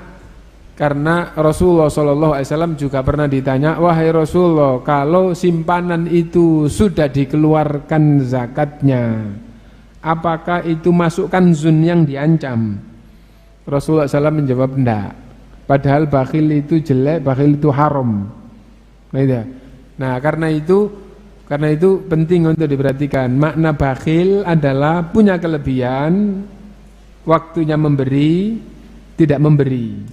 Rasulullah SAW juga pernah ditanya, wahai Rasulullah, kalau simpanan itu sudah dikeluarkan zakatnya, apakah itu masuk kanzun yang diancam? Rasulullah SAW menjawab, enggak. Padahal bakhil itu jelek, bakhil itu haram. Nah, karena itu penting untuk diperhatikan. Makna bakhil adalah punya kelebihan, waktunya memberi, tidak memberi.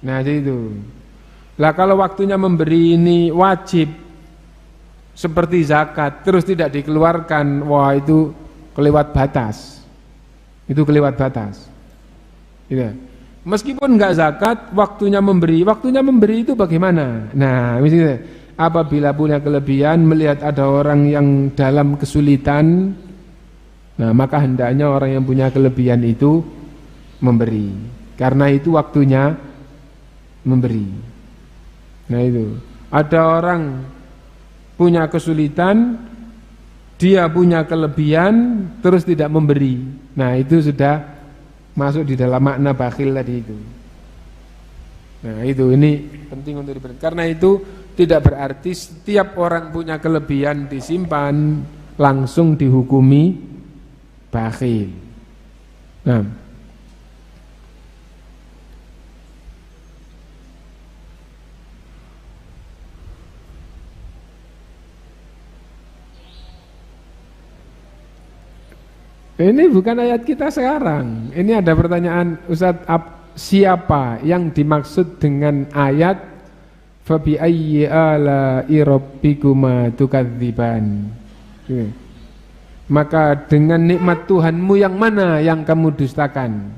Nah itu. Lah kalau waktunya memberi ini wajib seperti zakat terus tidak dikeluarkan, wah itu kelewat batas. Itu kelewat batas. Gitu. Meskipun enggak zakat, waktunya memberi itu bagaimana? Nah, misalnya apabila punya kelebihan melihat ada orang yang dalam kesulitan, nah maka hendaknya orang yang punya kelebihan itu memberi. Karena itu waktunya memberi. Nah itu, ada orang punya kesulitan, dia punya kelebihan terus tidak memberi. Nah itu sudah masuk di dalam makna bakhil tadi itu. Nah itu, ini penting untuk diperhatikan. Karena itu tidak berarti setiap orang punya kelebihan disimpan langsung dihukumi bakhil. Nah, ini bukan ayat kita sekarang. Ini ada pertanyaan, Ustadz, siapa yang dimaksud dengan ayat fabi ayyi ala'i rabbikuma tukadziban? Maka dengan nikmat Tuhanmu yang mana yang kamu dustakan?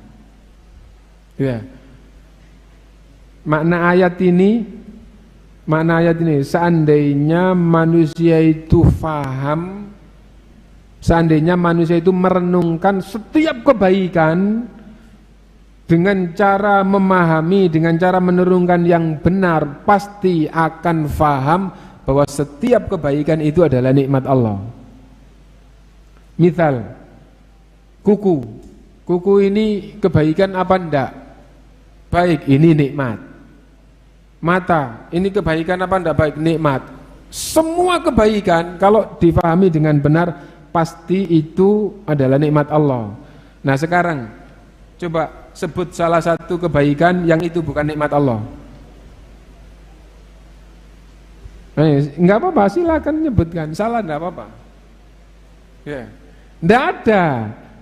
Ya. Makna ayat ini seandainya manusia itu faham, seandainya manusia itu merenungkan setiap kebaikan dengan cara memahami, dengan cara menurunkan yang benar, pasti akan faham bahwa setiap kebaikan itu adalah nikmat Allah. Misal, kuku ini kebaikan apa enggak? Baik, ini nikmat. Mata, ini kebaikan apa enggak? Baik, nikmat. Semua kebaikan kalau difahami dengan benar pasti itu adalah nikmat Allah. Nah sekarang coba sebut salah satu kebaikan yang itu bukan nikmat Allah. Enggak apa-apa, silakan nyebutkan. Salah enggak apa-apa. Ya. Enggak ada.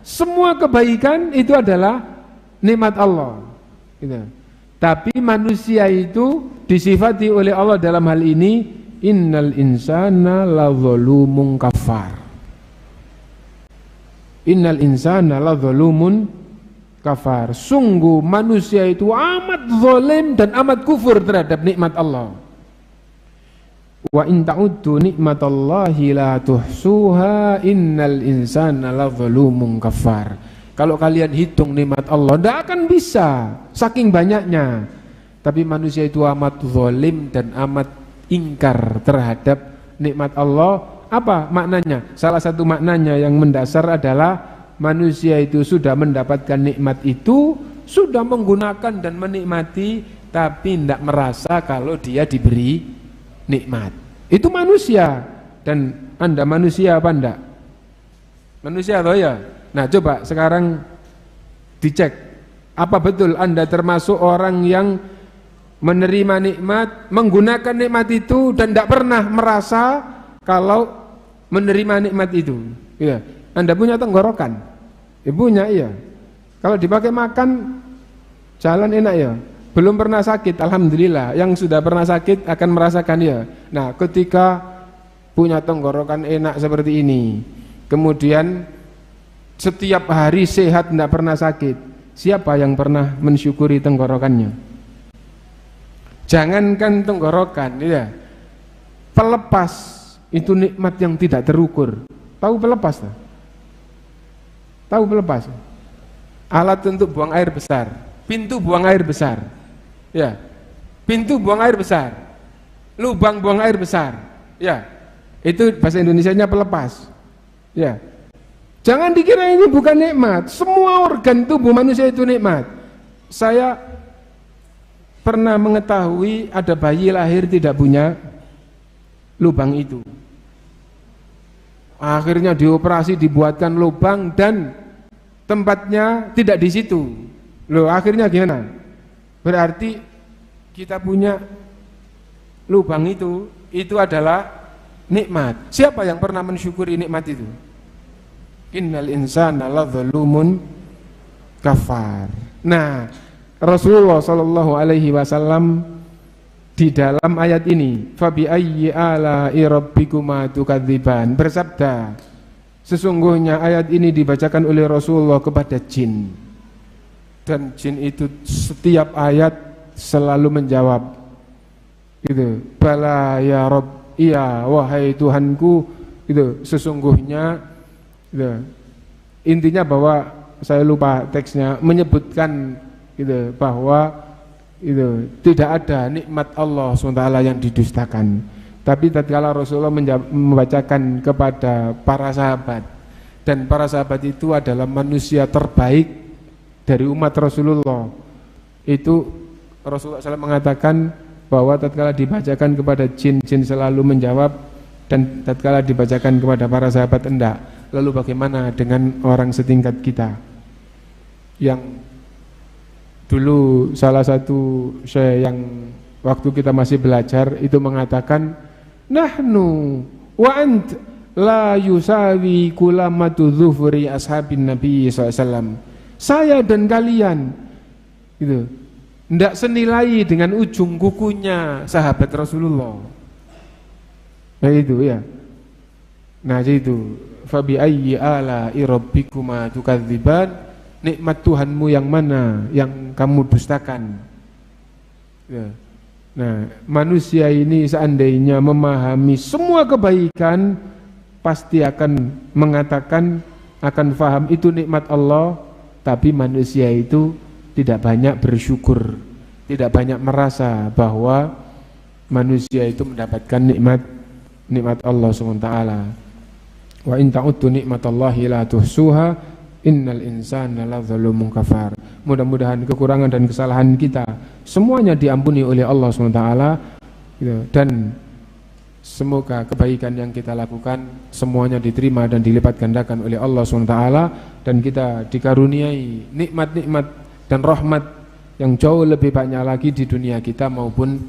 Semua kebaikan itu adalah nikmat Allah. Gitu. Tapi manusia itu disifati oleh Allah dalam hal ini, innal insana ladzalumun kafar. Innal insana ladzalumun kafar. Sungguh manusia itu amat zalim dan amat kufur terhadap nikmat Allah. Wa in ta'uddu nikmatallahi la tuhsuha innal insana ladzalumun kafar. Kalau kalian hitung nikmat Allah tidak akan bisa, saking banyaknya. Tapi manusia itu amat zalim dan amat ingkar terhadap nikmat Allah. Apa maknanya? Salah satu maknanya yang mendasar adalah manusia itu sudah mendapatkan nikmat itu, sudah menggunakan dan menikmati, tapi tidak merasa kalau dia diberi nikmat. Itu manusia. Dan Anda manusia apa enggak? Manusia atau ya? Nah coba sekarang dicek, apa betul Anda termasuk orang yang menerima nikmat, menggunakan nikmat itu dan tidak pernah merasa kalau menerima nikmat itu? Ya. Anda punya tenggorokan? Ya punya, iya. Kalau dipakai makan, jalan enak ya. Belum pernah sakit, alhamdulillah. Yang sudah pernah sakit akan merasakan ya. Nah, ketika punya tenggorokan enak seperti ini, kemudian setiap hari sehat, tidak pernah sakit, siapa yang pernah mensyukuri tenggorokannya? Jangankan tenggorokan, ya. Pelepas itu nikmat yang tidak terukur. Tahu pelepas? Tahu pelepas? Alat untuk buang air besar, pintu buang air besar, ya, pintu buang air besar, lubang buang air besar, ya, Itu bahasa Indonesianya pelepas. Ya. Jangan dikira ini bukan nikmat. Semua organ tubuh manusia itu nikmat. Saya pernah mengetahui ada bayi lahir tidak punya lubang itu. Akhirnya dioperasi, dibuatkan lubang dan tempatnya tidak di situ. Loh, akhirnya gimana? Berarti kita punya lubang itu adalah nikmat. Siapa yang pernah mensyukuri nikmat itu? Innal insana ladzalumun kafar. Nah, Rasulullah sallallahu alaihi wasallam di dalam ayat ini, fa bi ayyi ala'i rabbikuma tukadziban, bersabda, sesungguhnya ayat ini dibacakan oleh Rasulullah kepada jin. Dan jin itu setiap ayat selalu menjawab, gitu, bala ya Rabb, iya wahai Tuhanku, gitu, sesungguhnya, gitu. Intinya bahwa saya lupa teksnya menyebutkan, gitu, bahwa itu tidak ada nikmat Allah SWT yang didustakan. Tapi tatkala Rasulullah membacakan kepada para sahabat, dan para sahabat itu adalah manusia terbaik dari umat Rasulullah, itu Rasulullah SAW mengatakan bahwa tatkala dibacakan kepada jin selalu menjawab, dan tatkala dibacakan kepada para sahabat enggak. Lalu bagaimana dengan orang setingkat kita yang dulu salah satu syekh yang waktu kita masih belajar itu mengatakan, nahnu wa ant la yusawi kulamatu dzufri ashabin nabi SAW. Saya dan kalian itu tidak senilai dengan ujung kukunya sahabat Rasulullah. Nah itu ya. Nah itu, fabi ayyi ala'i rabbikuma tukadziban, nikmat Tuhanmu yang mana yang kamu dustakan. Ya. Nah, manusia ini seandainya memahami semua kebaikan, pasti akan mengatakan, akan faham itu nikmat Allah. Tapi manusia itu tidak banyak bersyukur, tidak banyak merasa bahwa manusia itu mendapatkan nikmat Allah SWT. Wa in ta'uddu nikmatallahi la tuhsuha innal insana ladzalumun kafar. Mudah-mudahan kekurangan dan kesalahan kita semuanya diampuni oleh Allah SWT, gitu. Dan semoga kebaikan yang kita lakukan semuanya diterima dan dilipat gandakan oleh Allah SWT, dan kita dikaruniai nikmat-nikmat dan rahmat yang jauh lebih banyak lagi di dunia kita maupun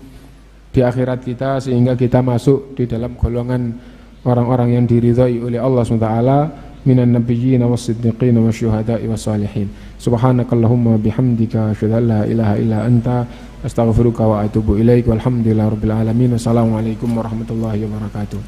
di akhirat kita, sehingga kita masuk di dalam golongan orang-orang yang diridhai oleh Allah SWT minan nabiyyin was-siddiqin wasyuhada'i wassalihin. Subhanakallahumma bihamdika asyhadu an la ilaha illa anta astaghfiruka wa atubu ilaik. Walhamdulillahirabbil alamin. Wassalamualaikum warahmatullahi wabarakatuh.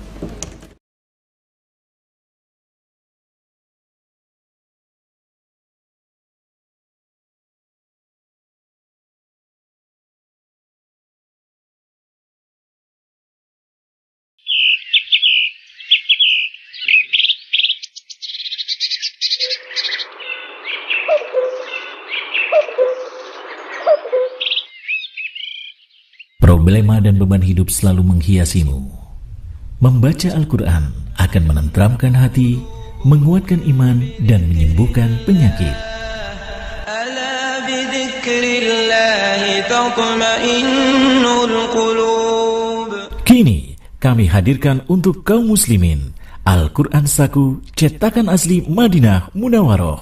Problema dan beban hidup selalu menghiasimu. Membaca Al-Quran akan menenteramkan hati, menguatkan iman, dan menyembuhkan penyakit. Kini kami hadirkan untuk kaum muslimin Al-Quran Saku cetakan asli Madinah Munawwaroh.